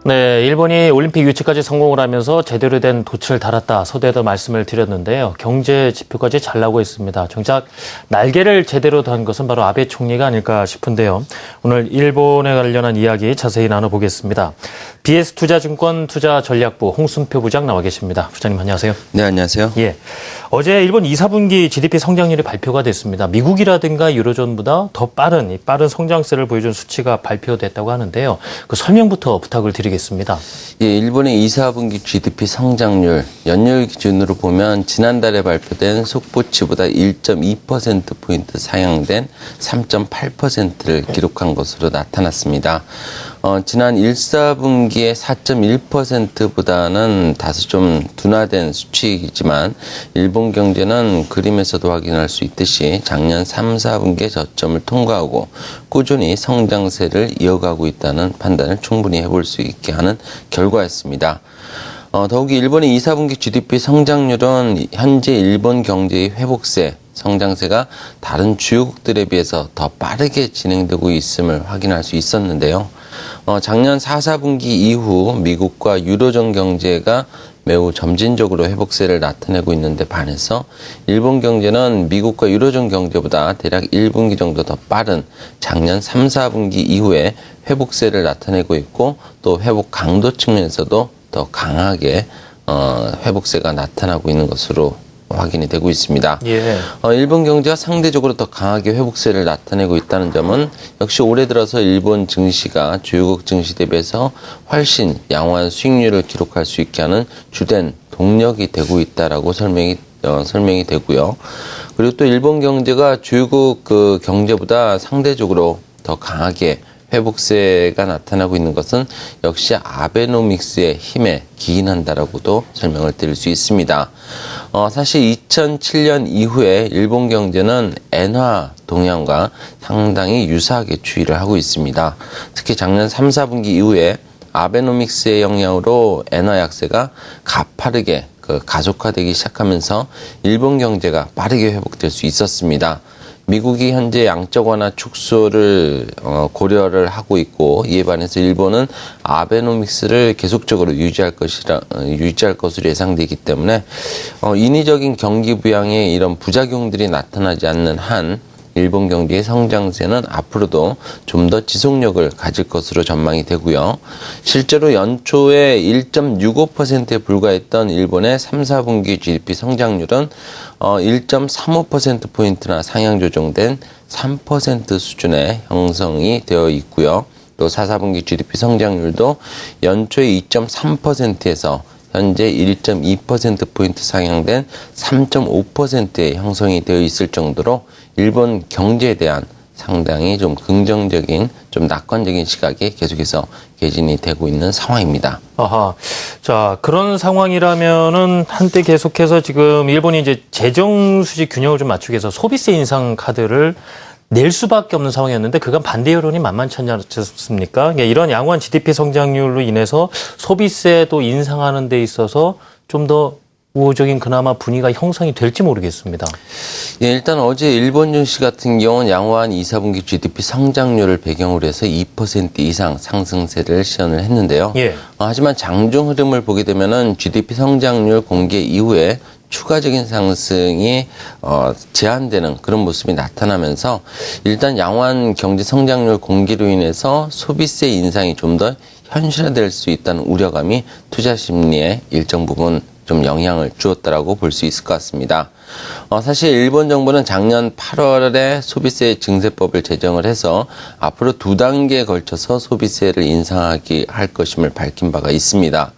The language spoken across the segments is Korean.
네, 일본이 올림픽 유치까지 성공을 하면서 제대로 된 돛을 달았다 서두에도 말씀을 드렸는데요. 경제 지표까지 잘 나오고 있습니다. 정작 날개를 제대로 단 것은 바로 아베 총리가 아닐까 싶은데요. 오늘 일본에 관련한 이야기 자세히 나눠보겠습니다. BS투자증권 투자전략부 홍순표 부장 나와 계십니다. 부장님 안녕하세요. 네, 안녕하세요. 예, 어제 일본 2, 4분기 GDP 성장률이 발표가 됐습니다. 미국이라든가 유로존보다 더 빠른 성장세를 보여준 수치가 발표됐다고 하는데요. 그 설명부터 부탁을 드리겠습니다. 예, 일본의 2, 4분기 GDP 성장률 연율 기준으로 보면 지난달에 발표된 속보치보다 1.2%포인트 상향된 3.8%를 기록한 것으로 나타났습니다. 지난 1, 4분기의 4.1%보다는 다소 좀 둔화된 수치이지만 일본 경제는 그림에서도 확인할 수 있듯이 작년 3, 4분기의 저점을 통과하고 꾸준히 성장세를 이어가고 있다는 판단을 충분히 해볼 수 있게 하는 결과였습니다. 더욱이 일본의 2, 4분기 GDP 성장률은 현재 일본 경제의 회복세, 성장세가 다른 주요국들에 비해서 더 빠르게 진행되고 있음을 확인할 수 있었는데요. 작년 4, 4분기 이후 미국과 유로존 경제가 매우 점진적으로 회복세를 나타내고 있는데 반해서 일본 경제는 미국과 유로존 경제보다 대략 1분기 정도 더 빠른 작년 3, 4분기 이후에 회복세를 나타내고 있고 또 회복 강도 측면에서도 더 강하게 회복세가 나타나고 있는 것으로 확인이 되고 있습니다. 예. 일본 경제가 상대적으로 더 강하게 회복세를 나타내고 있다는 점은 역시 올해 들어서 일본 증시가 주요국 증시 대비해서 훨씬 양호한 수익률을 기록할 수 있게 하는 주된 동력이 되고 있다라고 설명이 되고요. 그리고 또 일본 경제가 주요국 그 경제보다 상대적으로 더 강하게 회복세가 나타나고 있는 것은 역시 아베노믹스의 힘에 기인한다라고도 설명을 드릴 수 있습니다. 사실 2007년 이후에 일본 경제는 엔화 동향과 상당히 유사하게 추이를 하고 있습니다. 특히 작년 3, 4분기 이후에 아베노믹스의 영향으로 엔화 약세가 가파르게 가속화되기 시작하면서 일본 경제가 빠르게 회복될 수 있었습니다. 미국이 현재 양적 완화 축소를 고려를 하고 있고 이에 반해서 일본은 아베노믹스를 계속적으로 유지할 것으로 예상되기 때문에 인위적인 경기 부양에 이런 부작용들이 나타나지 않는 한 일본 경제의 성장세는 앞으로도 좀 더 지속력을 가질 것으로 전망이 되고요. 실제로 연초에 1.65%에 불과했던 일본의 3, 4분기 GDP 성장률은 1.35%포인트나 상향 조정된 3% 수준의 형성이 되어 있고요. 또 4, 4분기 GDP 성장률도 연초에 2.3%에서 현재 1.2%포인트 상향된 3.5%의 형성이 되어 있을 정도로 일본 경제에 대한 상당히 좀 긍정적인, 좀 낙관적인 시각이 계속해서 개진이 되고 있는 상황입니다. 아하. 자, 그런 상황이라면은 한때 계속해서 지금 일본이 이제 재정 수지 균형을 좀 맞추기 위해서 소비세 인상 카드를 낼 수밖에 없는 상황이었는데 그간 반대 여론이 만만치 않지 않습니까? 이런 양호한 GDP 성장률로 인해서 소비세도 인상하는 데 있어서 좀 더 우호적인 그나마 분위기가 형성이 될지 모르겠습니다. 예, 일단 어제 일본 증시 같은 경우는 양호한 2, 4분기 GDP 성장률을 배경으로 해서 2% 이상 상승세를 시현을 했는데요. 예. 하지만 장중 흐름을 보게 되면은 GDP 성장률 공개 이후에 추가적인 상승이 제한되는 그런 모습이 나타나면서 일단 양호한 경제 성장률 공개로 인해서 소비세 인상이 좀 더 현실화될 수 있다는 우려감이 투자 심리에 일정 부분 좀 영향을 주었다라고 볼 수 있을 것 같습니다. 사실 일본 정부는 작년 8월에 소비세 증세법을 제정을 해서 앞으로 2단계에 걸쳐서 소비세를 인상하기 할 것임을 밝힌 바가 있습니다.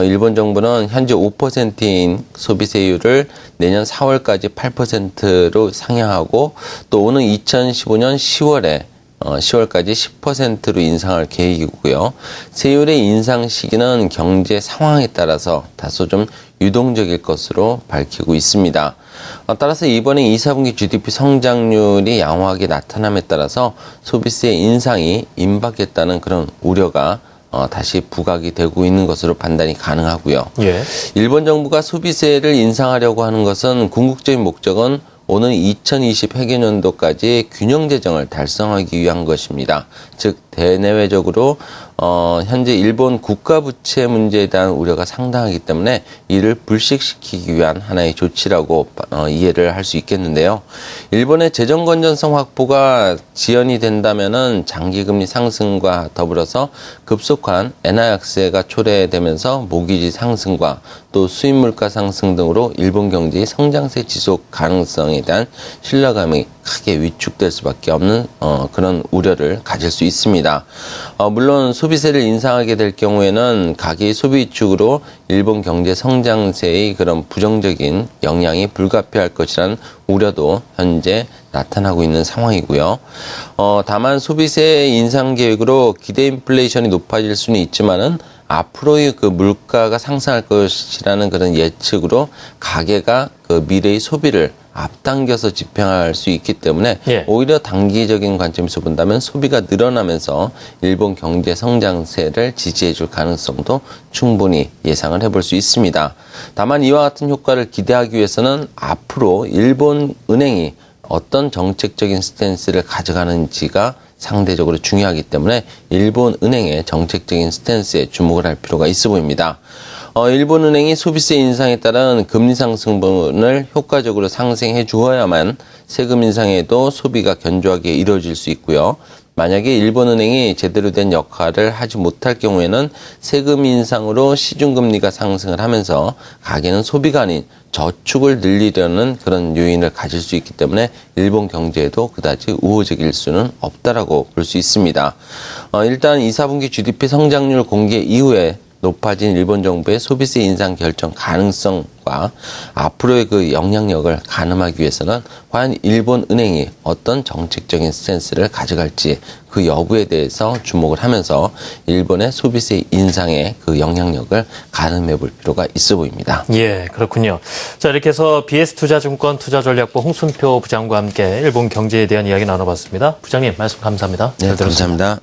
일본 정부는 현재 5%인 소비세율을 내년 4월까지 8%로 상향하고 또 오는 2015년 10월까지 10%로 인상할 계획이고요. 세율의 인상 시기는 경제 상황에 따라서 다소 좀 유동적일 것으로 밝히고 있습니다. 따라서 이번에 2, 4분기 GDP 성장률이 양호하게 나타남에 따라서 소비세 인상이 임박했다는 그런 우려가 다시 부각이 되고 있는 것으로 판단이 가능하고요. 예. 일본 정부가 소비세를 인상하려고 하는 것은 궁극적인 목적은 오는 2020 회계년도까지 균형 재정을 달성하기 위한 것입니다. 즉 대내외적으로 현재 일본 국가 부채 문제에 대한 우려가 상당하기 때문에 이를 불식시키기 위한 하나의 조치라고 이해를 할 수 있겠는데요. 일본의 재정 건전성 확보가 지연이 된다면은 장기금리 상승과 더불어서 급속한 엔화 약세가 초래되면서 모기지 상승과 또 수입 물가 상승 등으로 일본 경제의 성장세 지속 가능성에 대한 신뢰감이 크게 위축될 수밖에 없는 그런 우려를 가질 수 있습니다. 물론 소비세를 인상하게 될 경우에는 가계의 소비 위축으로 일본 경제 성장세의 그런 부정적인 영향이 불가피할 것이라는 우려도 현재 나타나고 있는 상황이고요. 다만 소비세 인상 계획으로 기대 인플레이션이 높아질 수는 있지만은 앞으로의 그 물가가 상승할 것이라는 그런 예측으로 가계가 그 미래의 소비를 앞당겨서 집행할 수 있기 때문에 오히려 단기적인 관점에서 본다면 소비가 늘어나면서 일본 경제 성장세를 지지해 줄 가능성도 충분히 예상을 해볼 수 있습니다. 다만 이와 같은 효과를 기대하기 위해서는 앞으로 일본 은행이 어떤 정책적인 스탠스를 가져가는지가 상대적으로 중요하기 때문에 일본 은행의 정책적인 스탠스에 주목을 할 필요가 있어 보입니다. 일본 은행이 소비세 인상에 따른 금리 상승분을 효과적으로 상생해 주어야만 세금 인상에도 소비가 견조하게 이루어질 수 있고요. 만약에 일본 은행이 제대로 된 역할을 하지 못할 경우에는 세금 인상으로 시중금리가 상승을 하면서 가계는 소비가 아닌 저축을 늘리려는 그런 요인을 가질 수 있기 때문에 일본 경제에도 그다지 우호적일 수는 없다라고 볼 수 있습니다. 일단 2, 4분기 GDP 성장률 공개 이후에 높아진 일본 정부의 소비세 인상 결정 가능성과 앞으로의 그 영향력을 가늠하기 위해서는 과연 일본 은행이 어떤 정책적인 스탠스를 가져갈지 그 여부에 대해서 주목을 하면서 일본의 소비세 인상의 그 영향력을 가늠해 볼 필요가 있어 보입니다. 예, 그렇군요. 자, 이렇게 해서 BS투자증권 투자전략부 홍순표 부장과 함께 일본 경제에 대한 이야기 나눠봤습니다. 부장님, 말씀 감사합니다. 네, 감사합니다.